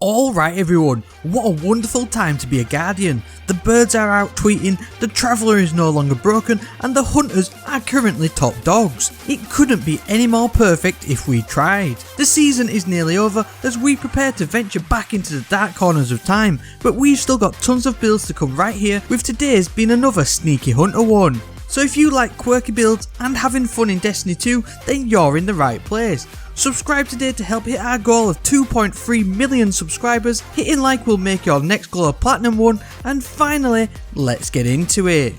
Alright everyone, what a wonderful time to be a guardian. The birds are out tweeting, the traveller is no longer broken, and the hunters are currently top dogs. It couldn't be any more perfect if we tried. The season is nearly over as we prepare to venture back into the dark corners of time, but we've still got tons of builds to come right here, with today's being another sneaky hunter one. So if you like quirky builds and having fun in Destiny 2, then you're in the right place. Subscribe today to help hit our goal of 2.3 million subscribers. Hitting like will make your next goal a platinum one, and finally, let's get into it.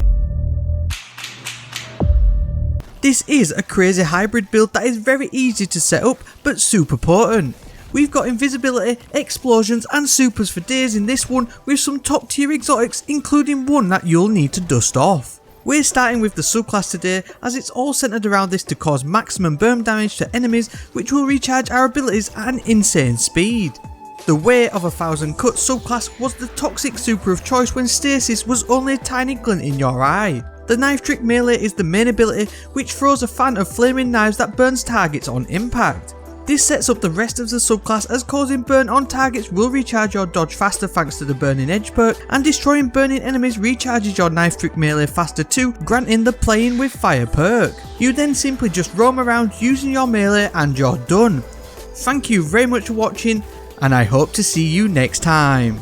This is a crazy hybrid build that is very easy to set up but super potent. We've got invisibility, explosions and supers for days in this one, with some top tier exotics including one that you'll need to dust off. We're starting with the subclass today, as it's all centered around this to cause maximum burn damage to enemies, which will recharge our abilities at an insane speed. The Way of 1,000 Cuts subclass was the toxic super of choice when stasis was only a tiny glint in your eye. The knife trick melee is the main ability, which throws a fan of flaming knives that burns targets on impact. This sets up the rest of the subclass, as causing burn on targets will recharge your dodge faster thanks to the burning edge perk, and destroying burning enemies recharges your knife trick melee faster too, granting the playing with fire perk. You then simply just roam around using your melee and you're done. Thank you very much for watching, and I hope to see you next time.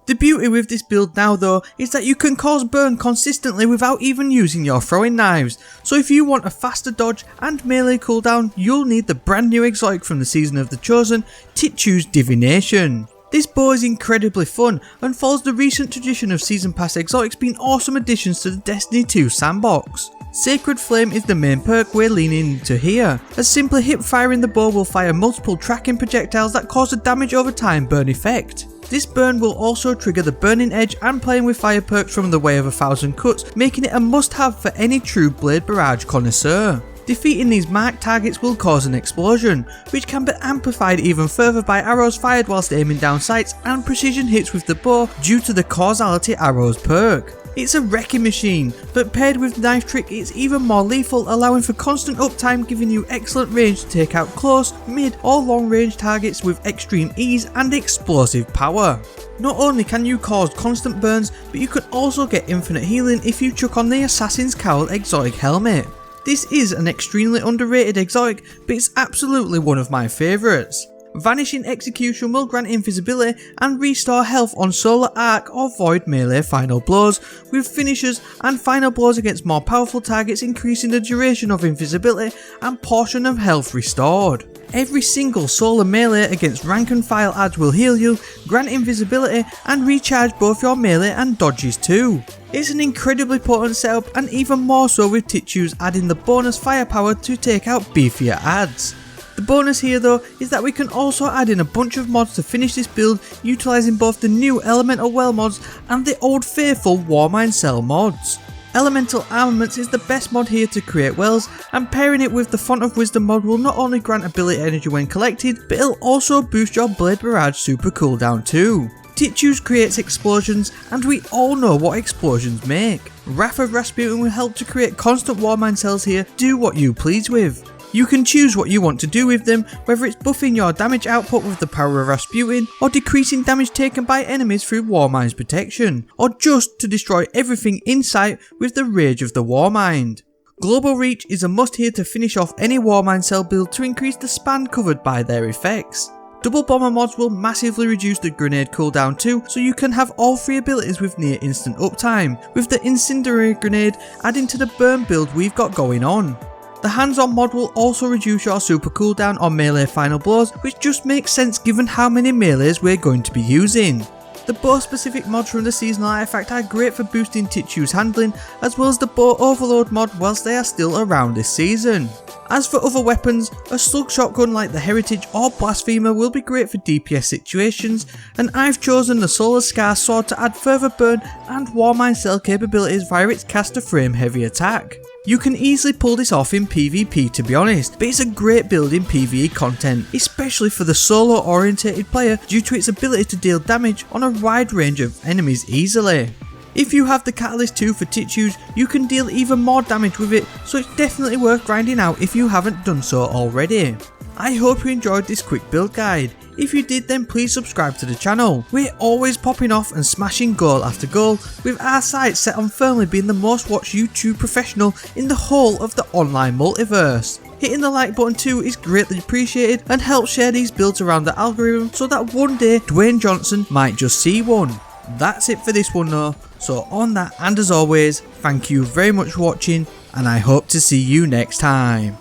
The beauty with this build now though is that you can cause burn consistently without even using your throwing knives, so if you want a faster dodge and melee cooldown, you'll need the brand new exotic from the Season of the Chosen, Ticuu's Divination. This bow is incredibly fun and follows the recent tradition of Season Pass exotics being awesome additions to the Destiny 2 sandbox. Sacred Flame is the main perk we're leaning into here, as simply hip firing the bow will fire multiple tracking projectiles that cause a damage over time burn effect. This burn will also trigger the Burning Edge and Playing with Fire perks from the Way of 1,000 Cuts, making it a must have for any true Blade Barrage Connoisseur. Defeating these marked targets will cause an explosion, which can be amplified even further by arrows fired whilst aiming down sights and precision hits with the bow due to the Causality Arrows perk. It's a wrecking machine, but paired with Knife Trick it's even more lethal, allowing for constant uptime, giving you excellent range to take out close, mid or long range targets with extreme ease and explosive power. Not only can you cause constant burns, but you can also get infinite healing if you chuck on the Assassin's Cowl exotic helmet. This is an extremely underrated exotic, but it's absolutely one of my favourites. Vanishing Execution will grant invisibility and restore health on Solar Arc or Void melee final blows, with finishers and final blows against more powerful targets increasing the duration of invisibility and portion of health restored. Every single solar melee against rank and file adds will heal you, grant invisibility and recharge both your melee and dodges too. It's an incredibly potent setup, and even more so with Ticuus adding the bonus firepower to take out beefier adds. The bonus here though is that we can also add in a bunch of mods to finish this build, utilising both the new Elemental Well mods and the old faithful Warmind Cell mods. Elemental Armaments is the best mod here to create wells, and pairing it with the Font of Wisdom mod will not only grant ability energy when collected, but it'll also boost your Blade Barrage super cooldown too. Ticuus creates explosions, and we all know what explosions make. Wrath of Rasputin will help to create constant Warmind cells here, do what you please with. You can choose what you want to do with them, whether it's buffing your damage output with the power of Rasputin, or decreasing damage taken by enemies through Warmind's protection, or just to destroy everything in sight with the Rage of the Warmind. Global Reach is a must here to finish off any Warmind cell build to increase the span covered by their effects. Double Bomber mods will massively reduce the grenade cooldown too, so you can have all three abilities with near instant uptime, with the Incendiary Grenade adding to the burn build we've got going on. The hands-on mod will also reduce your super cooldown on melee final blows, which just makes sense given how many melees we're going to be using. The bow specific mods from the seasonal artifact are great for boosting Ticuu's handling, as well as the bow overload mod whilst they are still around this season. As for other weapons, a slug shotgun like the Heritage or Blasphemer will be great for DPS situations, and I've chosen the Solar Scar sword to add further burn and Warmind cell capabilities via its caster frame heavy attack. You can easily pull this off in PvP to be honest, but it's a great build in PvE content, especially for the solo orientated player due to its ability to deal damage on a wide range of enemies easily. If you have the Catalyst 2 for Ticuus, you can deal even more damage with it, so it's definitely worth grinding out if you haven't done so already. I hope you enjoyed this quick build guide. If you did, then please subscribe to the channel. We're always popping off and smashing goal after goal, with our sights set on firmly being the most watched YouTube professional in the whole of the online multiverse. Hitting the like button too is greatly appreciated and helps share these builds around the algorithm so that one day Dwayne Johnson might just see one. That's it for this one though, so on that, and as always, thank you very much for watching and I hope to see you next time.